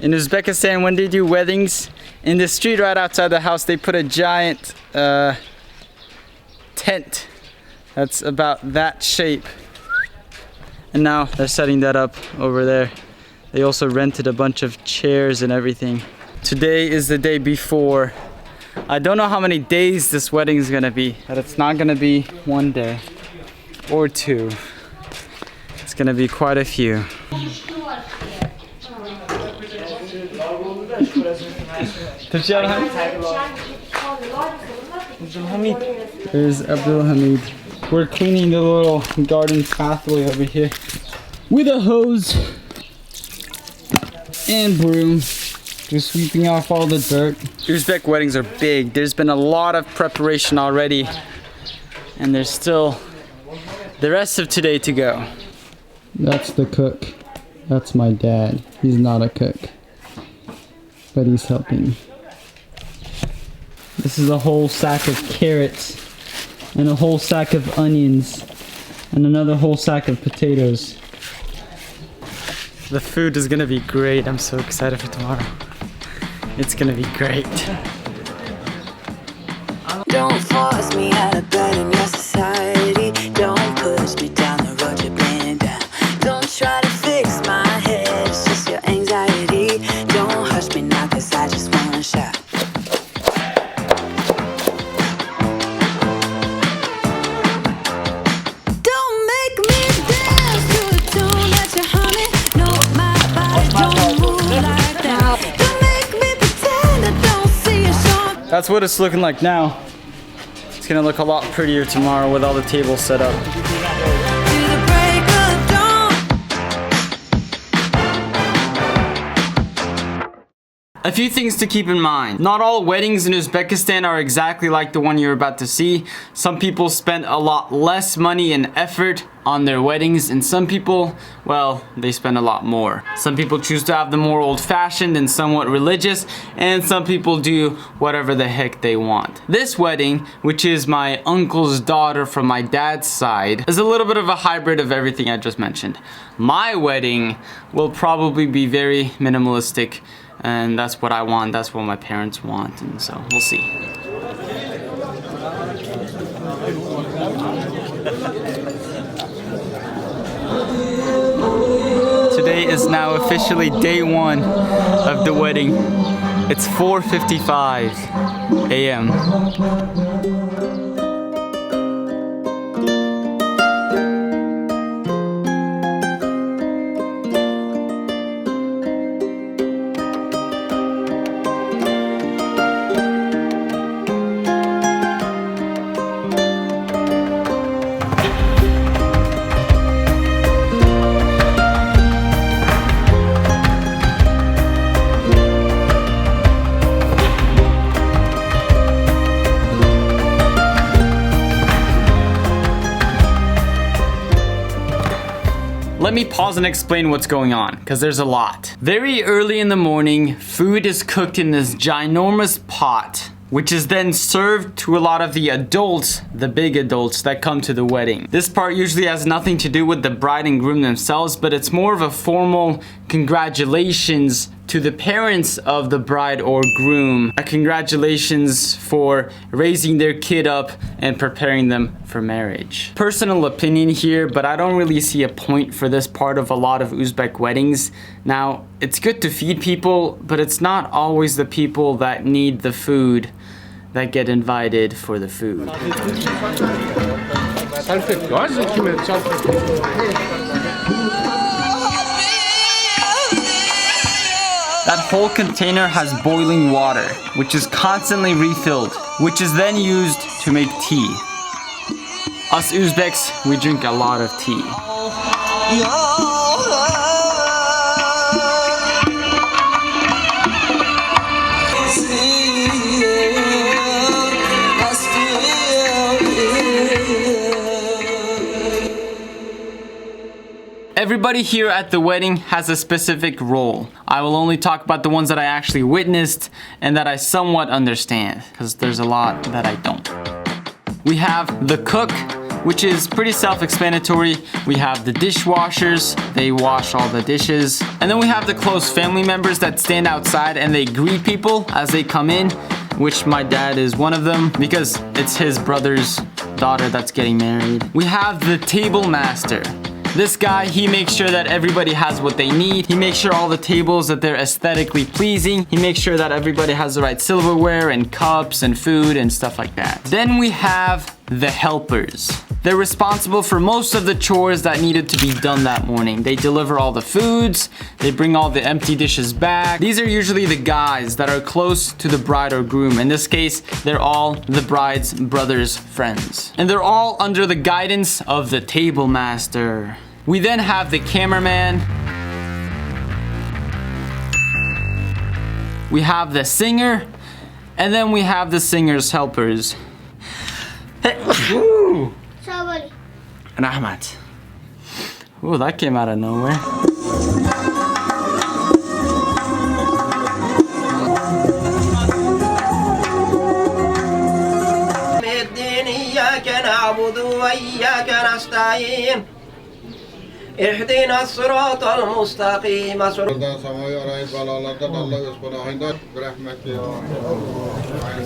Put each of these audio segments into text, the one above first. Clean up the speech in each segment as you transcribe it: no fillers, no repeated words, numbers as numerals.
In Uzbekistan, when they do weddings, in the street right outside the house, they put a giant tent that's about that shape. And now they're setting that up over there. They also rented a bunch of chairs and everything. Today is the day before. I don't know how many days this wedding is gonna be, but it's not gonna be one day or two. It's gonna be quite a few. There's Abdulhamid. We're cleaning the little garden pathway over here with a hose and broom. Just sweeping off all the dirt. Uzbek weddings are big. There's been a lot of preparation already, and there's still the rest of today to go. That's the cook. That's my dad. He's not a cook, but he's helping. This is a whole sack of carrots and a whole sack of onions and another whole sack of potatoes. The food is gonna be great. I'm so excited for tomorrow. It's gonna be great. Don't force me out of bed in your society. Don't push me down the road you're bringing down. Don't try to fix my head, it's just your anxiety. Don't hush me now, cause I just wanna shout. Don't make me dance to a tune that you're humming. No, my body don't move like that. Don't make me pretend I don't see you showing. That's what it's looking like now. It's gonna look a lot prettier tomorrow with all the tables set up. A few things to keep in mind. Not all weddings in Uzbekistan are exactly like the one you're about to see. Some people spend a lot less money and effort on their weddings, and some people, well, they spend a lot more. Some people choose to have them more old-fashioned and somewhat religious, and some people do whatever the heck they want. This wedding, which is my uncle's daughter from my dad's side, is a little bit of a hybrid of everything I just mentioned. My wedding will probably be very minimalistic, and that's what I want, that's what my parents want, and so we'll see. Today is now officially day one of the wedding. It's 4:55 a.m. Let me pause and explain what's going on, because there's a lot. Very early in the morning, food is cooked in this ginormous pot, which is then served to a lot of the adults, the big adults that come to the wedding. This part usually has nothing to do with the bride and groom themselves, but it's more of a formal congratulations to the parents of the bride or groom. A congratulations for raising their kid up and preparing them for marriage. Personal opinion here, but I don't really see a point for this part of a lot of Uzbek weddings. Now, it's good to feed people, but it's not always the people that need the food that get invited for the food. That whole container has boiling water, which is constantly refilled, which is then used to make tea. Us Uzbeks, we drink a lot of tea. Everybody here at the wedding has a specific role. I will only talk about the ones that I actually witnessed and that I somewhat understand, because there's a lot that I don't. We have the cook, which is pretty self-explanatory. We have the dishwashers, they wash all the dishes. And then we have the close family members that stand outside and they greet people as they come in, which my dad is one of them because it's his brother's daughter that's getting married. We have the table master. This guy, he makes sure that everybody has what they need. He makes sure all the tables that they're aesthetically pleasing. He makes sure that everybody has the right silverware and cups and food and stuff like that. Then we have the helpers. They're responsible for most of the chores that needed to be done that morning. They deliver all the foods, they bring all the empty dishes back. These are usually the guys that are close to the bride or groom. In this case, they're all the bride's brother's friends. And they're all under the guidance of the table master. We then have the cameraman. We have the singer, and then we have the singer's helpers. Ooh. Rahmat. Ooh, that came out of nowhere. اهدنا الصراط المستقيم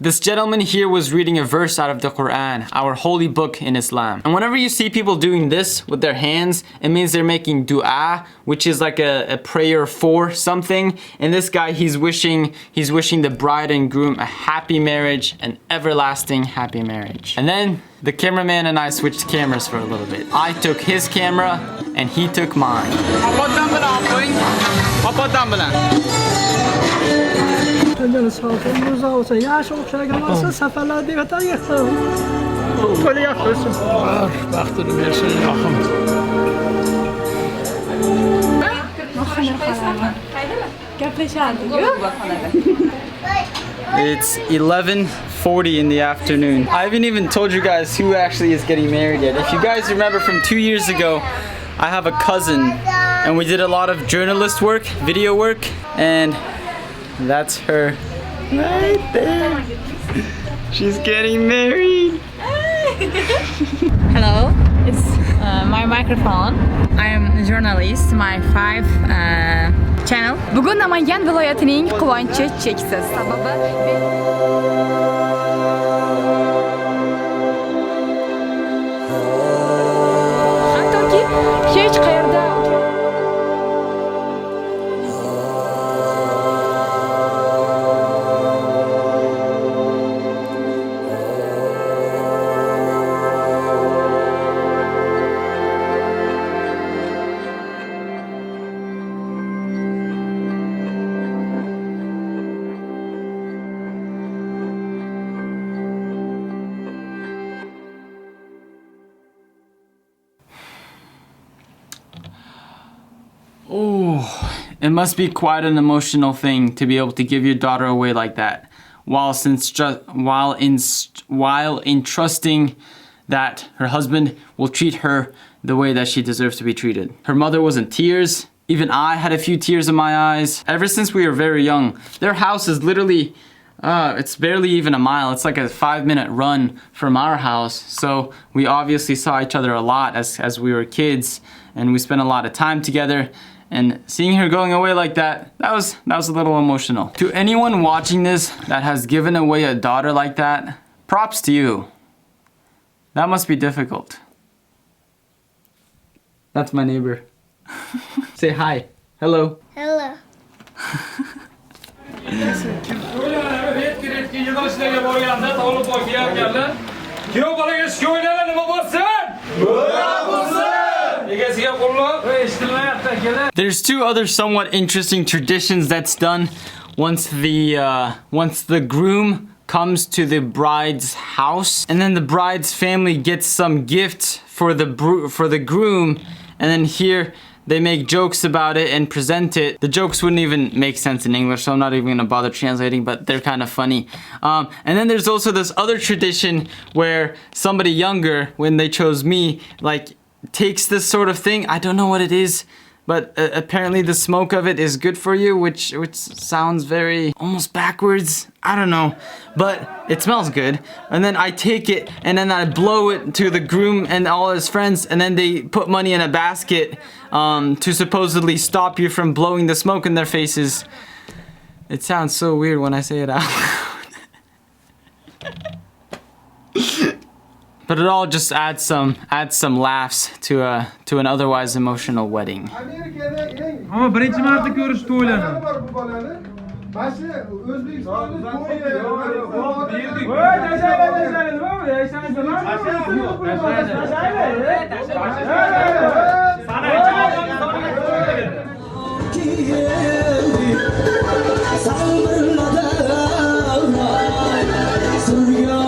This gentleman here was reading a verse out of the Quran, our holy book in Islam. And whenever you see people doing this with their hands, it means they're making dua, which is like a prayer for something. And this guy, he's wishing the bride and groom a happy marriage, an everlasting happy marriage. And then the cameraman and I switched cameras for a little bit. I took his camera and he took mine. It's 11:40 in the afternoon. I haven't even told you guys who actually is getting married yet. If you guys remember from 2 years ago, I have a cousin and we did a lot of journalist work, video work, and that's her right there. She's getting married. Hello, it's my microphone. I am a journalist, my 5 channel. Bugün Namangan viloyatining quvonchi cheksiz. Sababi hattoki hech qayerda Oh, it must be quite an emotional thing to be able to give your daughter away like that, while entrusting that her husband will treat her the way that she deserves to be treated. Her mother was in tears. Even I had a few tears in my eyes. Ever since we were very young, their house is literally, it's barely even a mile. It's like a 5-minute run from our house. So we obviously saw each other a lot as we were kids, and we spent a lot of time together. And seeing her going away like that was a little emotional. To anyone watching this that has given away a daughter like that, props to you. That must be difficult. That's my neighbor. Say hi. Hello. Hello. There's 2 other somewhat interesting traditions that's done once the groom comes to the bride's house, and then the bride's family gets some gift for the groom, and then here they make jokes about it and present it. The jokes wouldn't even make sense in English, so I'm not even gonna bother translating, but they're kind of funny. And then there's also this other tradition where somebody younger, when they chose me, like takes this sort of thing. I don't know what it is. but apparently the smoke of it is good for you, which sounds very almost backwards. I don't know, but it smells good. And then I take it and then I blow it to the groom and all his friends, and then they put money in a basket to supposedly stop you from blowing the smoke in their faces. It sounds so weird when I say it out loud. But it all just adds some laughs to an otherwise emotional wedding. Ama birinci marta görüştü oğlanı.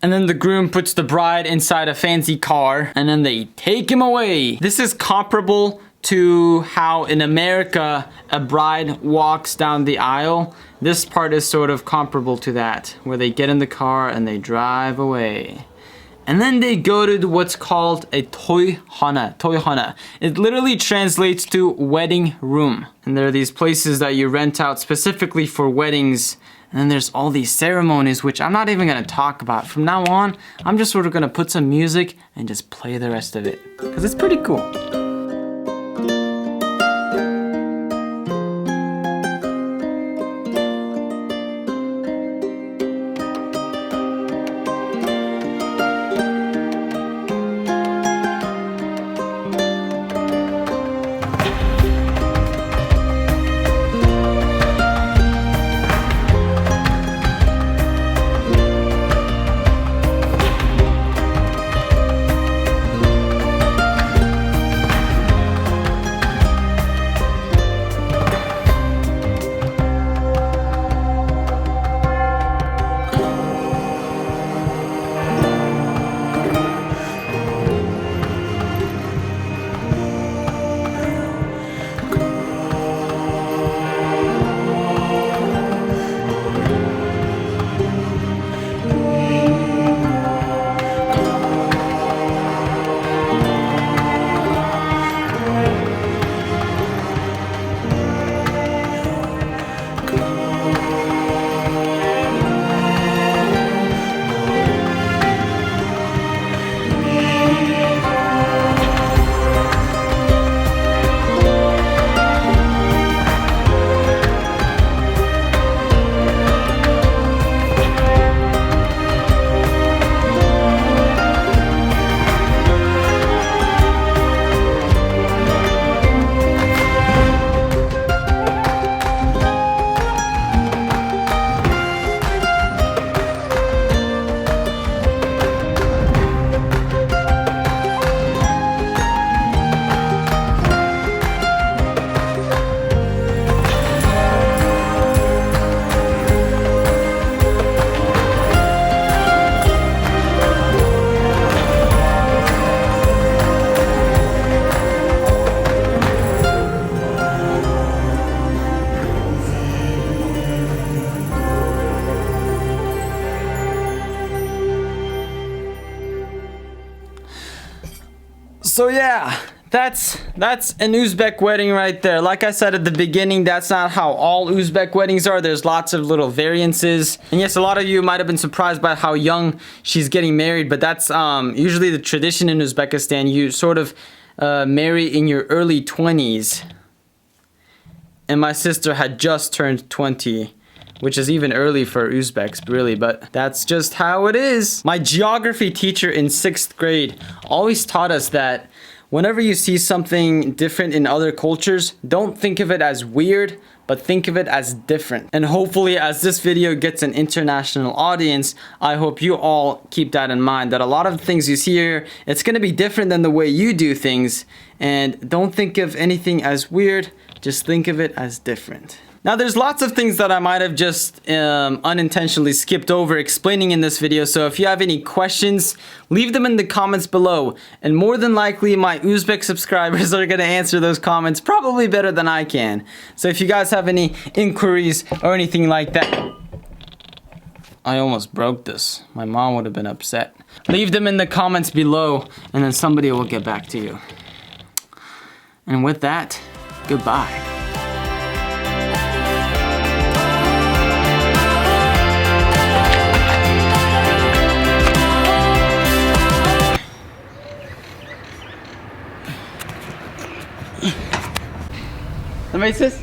And then the groom puts the bride inside a fancy car and then they take him away. This is comparable to how in America a bride walks down the aisle. This part is sort of comparable to that, where they get in the car and they drive away. And then they go to what's called a toyhana. Toyhana. It literally translates to wedding room. And there are these places that you rent out specifically for weddings. And then there's all these ceremonies, which I'm not even gonna talk about. From now on, I'm just sort of gonna put some music and just play the rest of it, because it's pretty cool. So yeah, that's an Uzbek wedding right there. Like I said at the beginning, that's not how all Uzbek weddings are. There's lots of little variances. And yes, a lot of you might have been surprised by how young she's getting married, but that's usually the tradition in Uzbekistan. You sort of marry in your early 20s. And my sister had just turned 20. Which is even early for Uzbeks, really, but that's just how it is. My geography teacher in 6th grade always taught us that whenever you see something different in other cultures, don't think of it as weird, but think of it as different. And hopefully, as this video gets an international audience, I hope you all keep that in mind, that a lot of the things you see here, it's gonna be different than the way you do things. And don't think of anything as weird, just think of it as different. Now there's lots of things that I might have just unintentionally skipped over explaining in this video, so if you have any questions, leave them in the comments below, and more than likely my Uzbek subscribers are gonna answer those comments probably better than I can. So if you guys have any inquiries or anything like that, I almost broke this. My mom would have been upset. Leave them in the comments below, and then somebody will get back to you. And with that, Goodbye. Nima deysiz?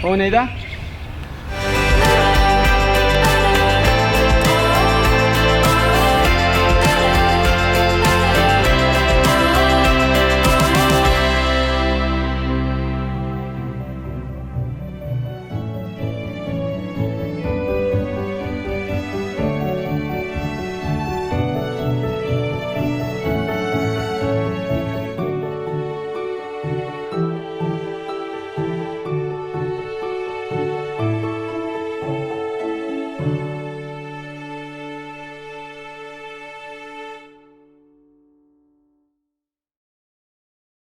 O neydi?